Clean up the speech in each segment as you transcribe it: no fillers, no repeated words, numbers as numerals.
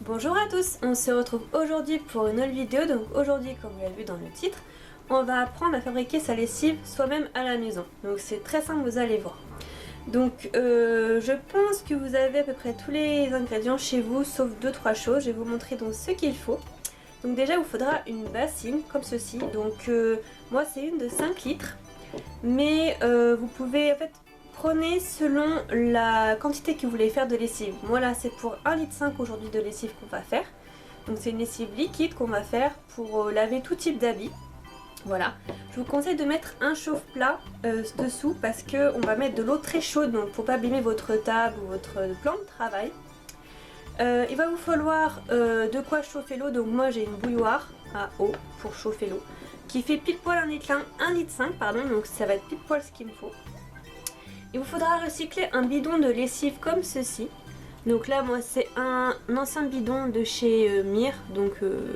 Bonjour à tous, on se retrouve aujourd'hui pour une nouvelle vidéo. Donc aujourd'hui, comme vous l'avez vu dans le titre, on va apprendre à fabriquer sa lessive soi-même à la maison. Donc c'est très simple, vous allez voir. Donc je pense que vous avez à peu près tous les ingrédients chez vous, sauf 2-3 choses. Je vais vous montrer donc ce qu'il faut. Donc déjà, il vous faudra une bassine comme ceci. Donc moi c'est une de 5 litres. Mais vous pouvez en fait... Prenez selon la quantité que vous voulez faire de lessive. Moi là c'est pour 1,5 litre aujourd'hui de lessive qu'on va faire. Donc c'est une lessive liquide qu'on va faire pour laver tout type d'habits. Voilà. Je vous conseille de mettre un chauffe-plat dessous parce qu'on va mettre de l'eau très chaude donc pour pas abîmer votre table ou votre plan de travail. Il va vous falloir de quoi chauffer l'eau. Donc moi j'ai une bouilloire à eau pour chauffer l'eau qui fait pile poil 1,5 litre pardon, donc ça va être pile poil ce qu'il me faut. Il vous faudra recycler un bidon de lessive comme ceci. Donc là moi c'est un ancien bidon de chez Mir. Donc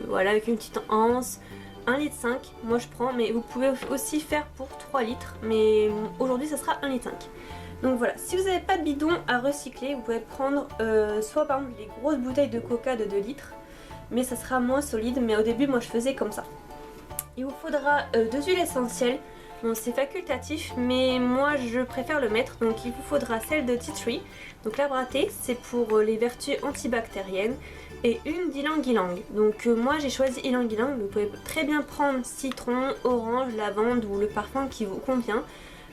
voilà, avec une petite anse, 1,5 litre. Moi je prends, mais vous pouvez aussi faire pour 3 litres. Mais aujourd'hui ça sera 1,5 litre. Donc voilà, si vous n'avez pas de bidon à recycler, vous pouvez prendre soit par exemple les grosses bouteilles de coca de 2 litres. Mais ça sera moins solide, mais au début moi je faisais comme ça. Il vous faudra 2 huiles essentielles. Bon, c'est facultatif, mais moi je préfère le mettre. Donc il vous faudra celle de Tea Tree. Donc l'arbre à thé, c'est pour les vertus antibactériennes. Et une d'ylang ylang. Donc moi j'ai choisi ylang ylang. Vous pouvez très bien prendre citron, orange, lavande ou le parfum qui vous convient.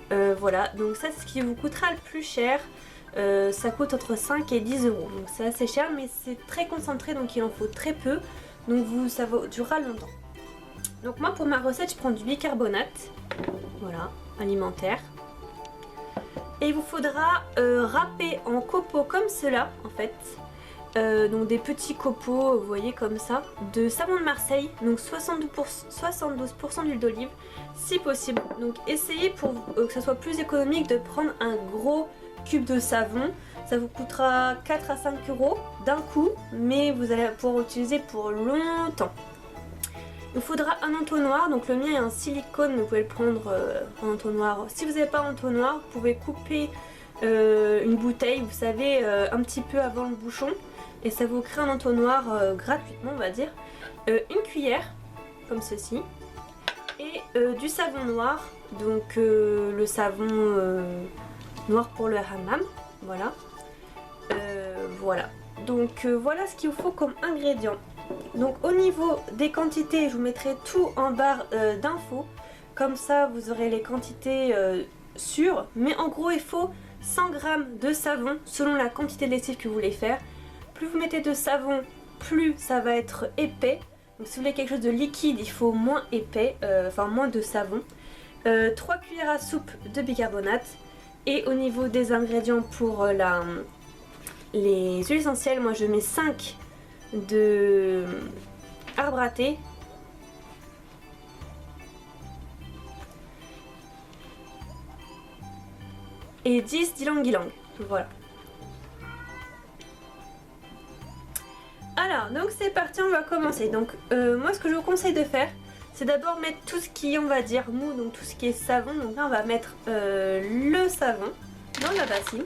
Voilà, donc ça c'est ce qui vous coûtera le plus cher. Ça coûte entre 5 et 10 euros. Donc c'est assez cher, mais c'est très concentré, donc il en faut très peu. Donc ça durera longtemps. Donc moi pour ma recette je prends du bicarbonate, voilà, alimentaire. Et il vous faudra râper en copeaux comme cela en fait. Donc des petits copeaux, vous voyez comme ça, de savon de Marseille, donc 72% d'huile d'olive si possible. Donc essayez pour que ça soit plus économique de prendre un gros cube de savon. Ça vous coûtera 4 à 5 euros d'un coup, mais vous allez pouvoir l'utiliser pour longtemps. Il vous faudra un entonnoir, donc le mien est en silicone, vous pouvez le prendre en entonnoir. Si vous n'avez pas d'entonnoir, vous pouvez couper une bouteille, vous savez, un petit peu avant le bouchon. Et ça vous crée un entonnoir gratuitement, on va dire. Une cuillère, comme ceci. Et du savon noir, donc le savon noir pour le hammam, voilà. Voilà. Donc voilà ce qu'il vous faut comme ingrédients. Donc au niveau des quantités, je vous mettrai tout en barre d'infos. Comme ça vous aurez les quantités sûres. Mais en gros il faut 100 g de savon selon la quantité de lessive que vous voulez faire. Plus vous mettez de savon, plus ça va être épais. Donc si vous voulez quelque chose de liquide, il faut moins épais, enfin moins de savon. 3 cuillères à soupe de bicarbonate. Et au niveau des ingrédients pour les huiles essentielles, moi je mets 5 de arbre à thé, et 10 d'ylang ylang. Voilà. Alors donc c'est parti, on va commencer. Donc moi ce que je vous conseille de faire, c'est d'abord mettre tout ce qui est, on va dire, mou, donc tout ce qui est savon. Donc là on va mettre le savon dans la bassine.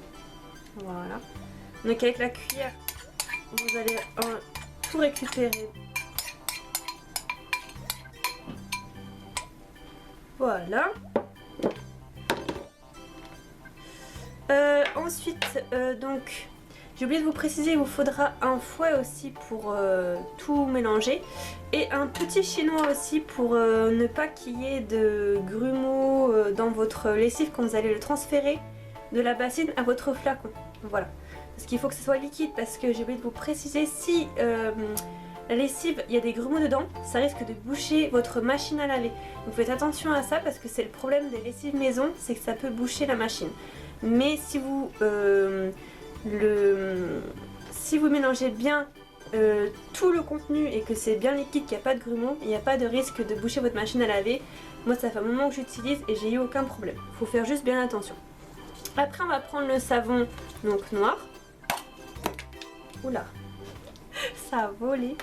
Voilà. Donc avec la cuillère vous allez tout récupérer. Voilà. Ensuite, donc, j'ai oublié de vous préciser, il vous faudra un fouet aussi pour tout mélanger. Et un petit chinois aussi pour ne pas qu'il y ait de grumeaux dans votre lessive quand vous allez le transférer de la bassine à votre flacon. Voilà. Parce qu'il faut que ce soit liquide, parce que j'ai oublié de vous préciser, si la lessive, il y a des grumeaux dedans, ça risque de boucher votre machine à laver. Donc faites attention à ça parce que c'est le problème des lessives maison, c'est que ça peut boucher la machine. Mais si vous, si vous mélangez bien tout le contenu et que c'est bien liquide, qu'il n'y a pas de grumeaux, il n'y a pas de risque de boucher votre machine à laver. Moi ça fait un moment que j'utilise et j'ai eu aucun problème. Il faut faire juste bien attention. Après on va prendre le savon donc noir. Oula, ça a volé.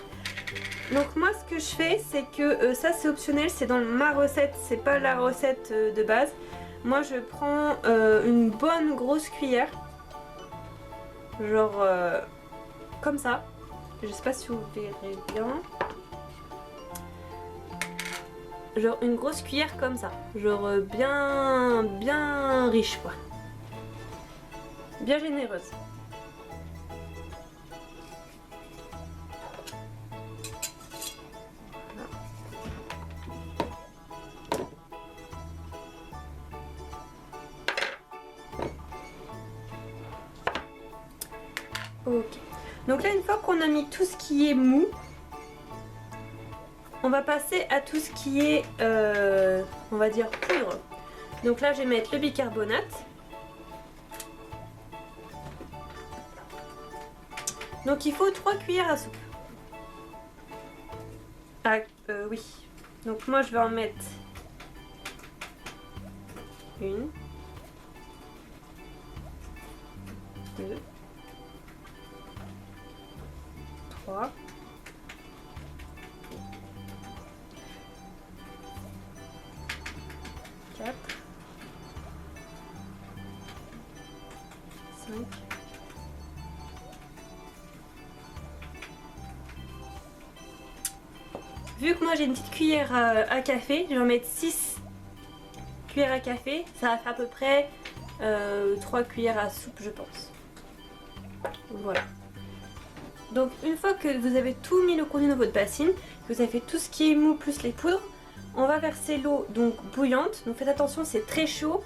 Donc moi ce que je fais c'est que ça c'est optionnel, c'est dans ma recette, c'est pas la recette de base. Moi je prends une bonne grosse cuillère, genre comme ça. je sais pas si vous verrez bien. Genre une grosse cuillère comme ça. Genre bien riche quoi. Bien généreuse. Ok. Donc là, une fois qu'on a mis tout ce qui est mou, on va passer à tout ce qui est, on va dire, poudre. Donc là, je vais mettre le bicarbonate. Donc il faut 3 cuillères à soupe. Ah, oui. Donc moi, je vais en mettre une, 2, 3, 4, 5, vu que moi j'ai une petite cuillère à café, je vais en mettre 6 cuillères à café. Ça va faire à peu près 3 cuillères à soupe, je pense. Voilà. Donc une fois que vous avez tout mis le contenu dans votre bassine, que vous avez fait tout ce qui est mou plus les poudres, on va verser l'eau donc bouillante. Donc faites attention, c'est très chaud.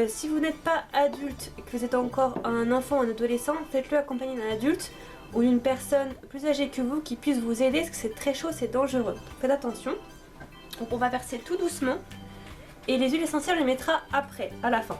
Si vous n'êtes pas adulte et que vous êtes encore un enfant ou un adolescent, faites-le accompagner d'un adulte ou d'une personne plus âgée que vous qui puisse vous aider parce que c'est très chaud, c'est dangereux. Donc faites attention. Donc on va verser tout doucement et les huiles essentielles on les mettra après, à la fin.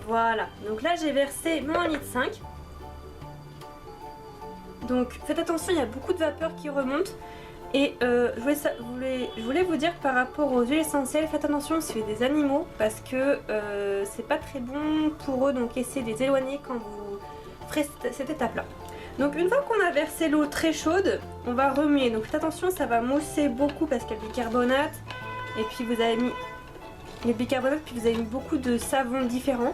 Voilà, donc là j'ai versé mon 1,5 litre. Donc faites attention, il y a beaucoup de vapeur qui remonte. Et je voulais vous dire par rapport aux huiles essentielles, faites attention si vous avez des animaux parce que c'est pas très bon pour eux, donc essayez de les éloigner quand vous ferez cette étape là. Donc une fois qu'on a versé l'eau très chaude, on va remuer. Donc faites attention, ça va mousser beaucoup parce qu'il y a le bicarbonate et puis vous avez mis le bicarbonate, puis vous avez mis beaucoup de savons différents.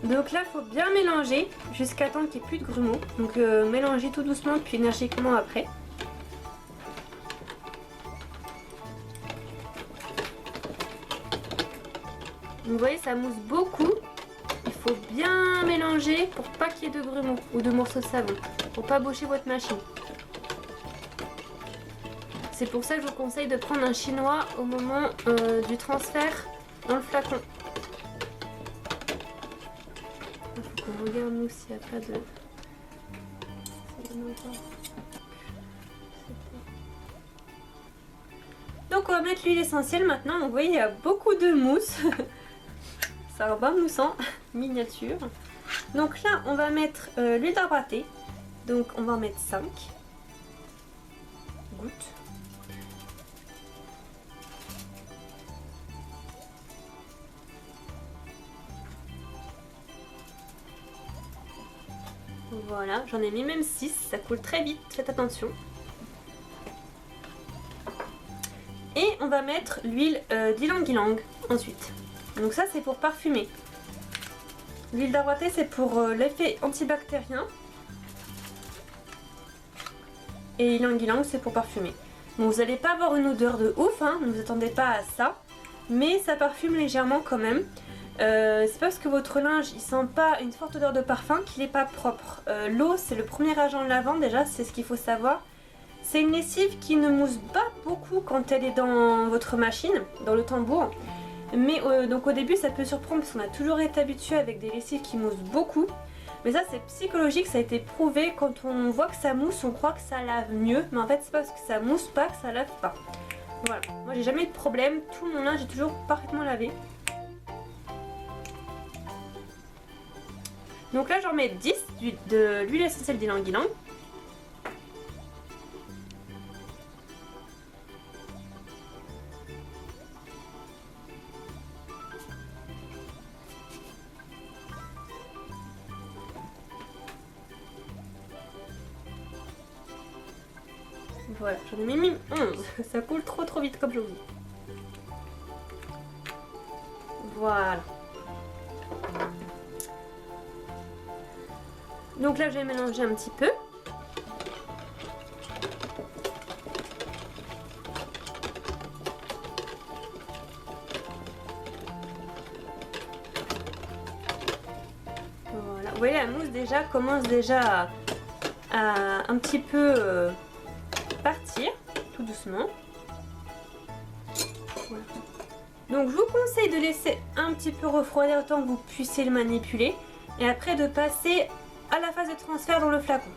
Donc là, il faut bien mélanger jusqu'à temps qu'il n'y ait plus de grumeaux. Donc mélangez tout doucement puis énergiquement après. Donc, vous voyez, ça mousse beaucoup. Il faut bien mélanger pour pas qu'il y ait de grumeaux ou de morceaux de savon. Pour pas boucher votre machine. C'est pour ça que je vous conseille de prendre un chinois au moment du transfert dans le flacon. Il faut qu'on regarde nous s'il n'y a pas de... Donc on va mettre l'huile essentielle maintenant. Donc vous voyez, il y a beaucoup de mousse. C'est un bain moussant miniature. Donc là, on va mettre l'huile d'arbre à thé. Donc on va en mettre 5 gouttes. Voilà, j'en ai mis même 6, ça coule très vite, faites attention. Et on va mettre l'huile d'ylang-ylang ensuite. Donc ça c'est pour parfumer. L'huile d'arbre à thé c'est pour l'effet antibactérien. Et ylang-ylang c'est pour parfumer. Bon, vous n'allez pas avoir une odeur de ouf, hein, ne vous attendez pas à ça. Mais ça parfume légèrement quand même. C'est parce que votre linge il sent pas une forte odeur de parfum qu'il n'est pas propre. L'eau c'est le premier agent lavant déjà, c'est ce qu'il faut savoir. C'est une lessive qui ne mousse pas beaucoup quand elle est dans votre machine, dans le tambour. Mais donc au début ça peut surprendre parce qu'on a toujours été habitué avec des lessives qui moussent beaucoup. Mais ça c'est psychologique, ça a été prouvé, quand on voit que ça mousse, on croit que ça lave mieux, mais en fait c'est pas parce que ça mousse pas que ça lave pas. Voilà, moi j'ai jamais eu de problème, tout mon linge est toujours parfaitement lavé. Donc là j'en mets 10 de l'huile essentielle d'ylang-ylang. Voilà, j'en ai mis 11. Ça coule trop vite comme je vous dis. Voilà. Donc là, je vais mélanger un petit peu. Voilà. Vous voyez, la mousse déjà commence déjà à un petit peu partir, tout doucement. Voilà. Donc je vous conseille de laisser un petit peu refroidir autant que vous puissiez le manipuler. Et après de passer à la phase de transfert dans le flacon.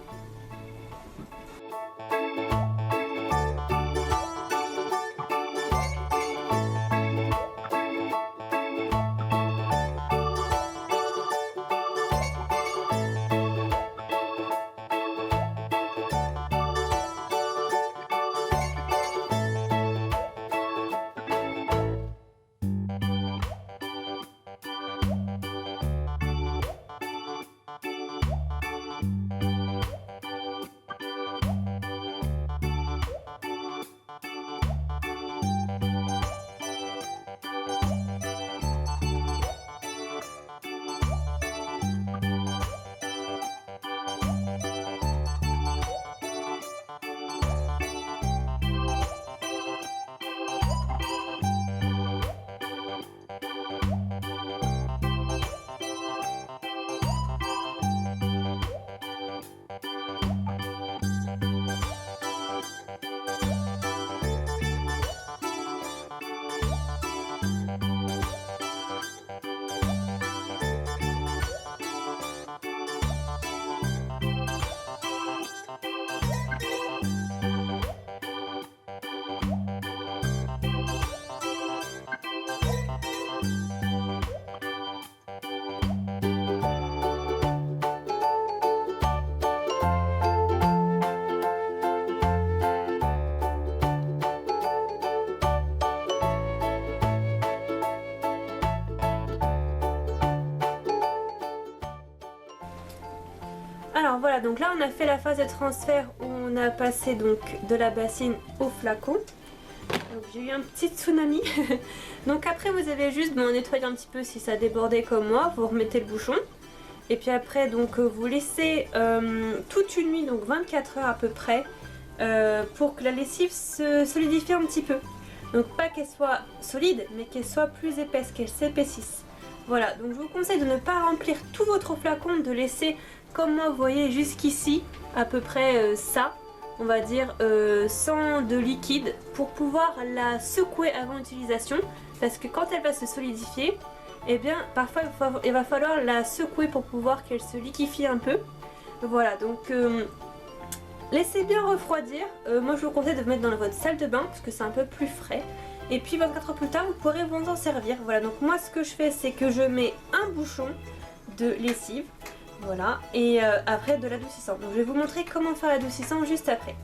Alors voilà, donc là on a fait la phase de transfert où on a passé donc de la bassine au flacon. Donc j'ai eu un petit tsunami. Donc après vous avez juste nettoyer un petit peu si ça débordait comme moi, vous remettez le bouchon. Et puis après donc vous laissez toute une nuit, donc 24 heures à peu près, pour que la lessive se solidifie un petit peu. Donc pas qu'elle soit solide, mais qu'elle soit plus épaisse, qu'elle s'épaississe. Voilà, donc je vous conseille de ne pas remplir tout votre flacon, de laisser comme moi vous voyez jusqu'ici à peu près ça, on va dire sans de liquide, pour pouvoir la secouer avant l'utilisation, parce que quand elle va se solidifier, et bien parfois il va falloir la secouer pour pouvoir qu'elle se liquéfie un peu. Voilà, donc laissez bien refroidir. Moi je vous conseille de vous mettre dans votre salle de bain parce que c'est un peu plus frais. Et puis 24 heures plus tard vous pourrez vous en servir. Voilà, donc moi ce que je fais c'est que je mets un bouchon de lessive. Voilà, et après de l'adoucissant. Donc je vais vous montrer comment faire l'adoucissant juste après.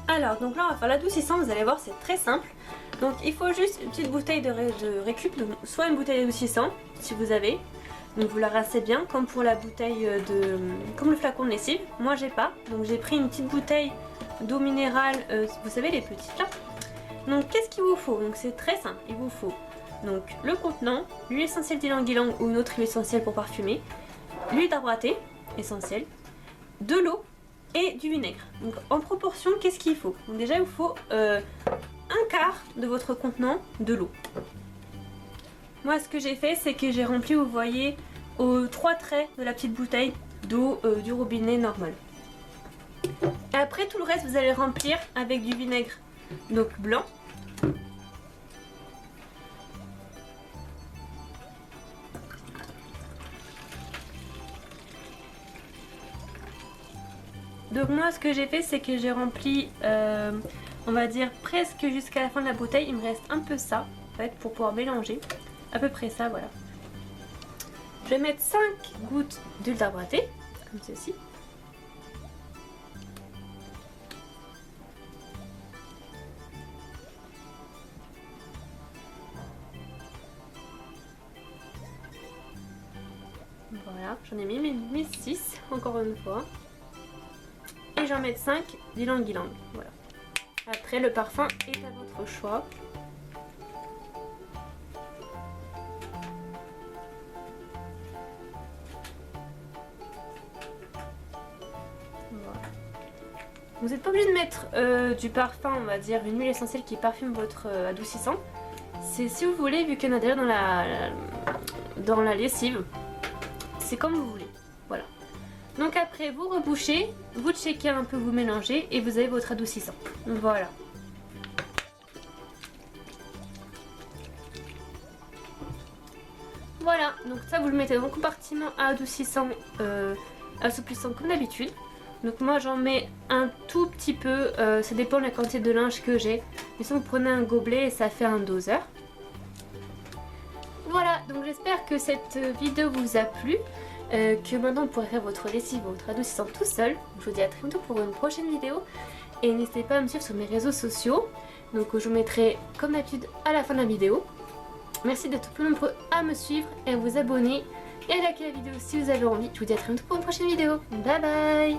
Alors donc là on va faire l'adoucissant, vous allez voir c'est très simple. Donc il faut juste une petite bouteille de récup, donc soit une bouteille d'adoucissant si vous avez. Donc vous la rincez bien comme pour la bouteille comme le flacon de lessive. Moi j'ai pas, donc j'ai pris une petite bouteille d'eau minérale, vous savez les petites là. Donc qu'est-ce qu'il vous faut? Donc c'est très simple, il vous faut donc le contenant, l'huile essentielle d'ylang-ylang ou une autre huile essentielle pour parfumer, l'huile d'arbre à thé essentielle, de l'eau et du vinaigre. Donc en proportion, qu'est-ce qu'il faut? Donc déjà il vous faut un quart de votre contenant de l'eau. Moi ce que j'ai fait c'est que j'ai rempli, vous voyez, aux 3 traits de la petite bouteille d'eau du robinet normal. Et après tout le reste vous allez remplir avec du vinaigre donc blanc. Donc moi ce que j'ai fait c'est que j'ai rempli on va dire presque jusqu'à la fin de la bouteille. Il me reste un peu ça en fait pour pouvoir mélanger. À peu près ça, voilà. Je vais mettre 5 gouttes d'huile d'arbre à thé, comme ceci. Voilà, j'en ai mis 6 encore une fois. Et j'en mets 5 d'ylang-ylang. Voilà. Après, le parfum est à votre choix. Voilà. Vous n'êtes pas obligé de mettre du parfum, on va dire, une huile essentielle qui parfume votre adoucissant. C'est si vous voulez, vu qu'il y en a déjà dans la lessive. C'est comme vous voulez. Voilà. Donc après, vous rebouchez, vous checkez un peu, vous mélangez et vous avez votre adoucissant. Voilà. Voilà, donc ça vous le mettez dans le compartiment à adoucissant, assouplissant comme d'habitude. Donc moi j'en mets un tout petit peu, ça dépend de la quantité de linge que j'ai. Mais si vous prenez un gobelet et ça fait un doseur. Voilà, donc j'espère que cette vidéo vous a plu. Que maintenant vous pourrez faire votre lessive, votre adoucissant tout seul. Je vous dis à très bientôt pour une prochaine vidéo. Et n'hésitez pas à me suivre sur mes réseaux sociaux. Donc je vous mettrai comme d'habitude à la fin de la vidéo. Merci d'être plus nombreux à me suivre et à vous abonner. Et à liker la vidéo si vous avez envie. Je vous dis à très bientôt pour une prochaine vidéo. Bye bye.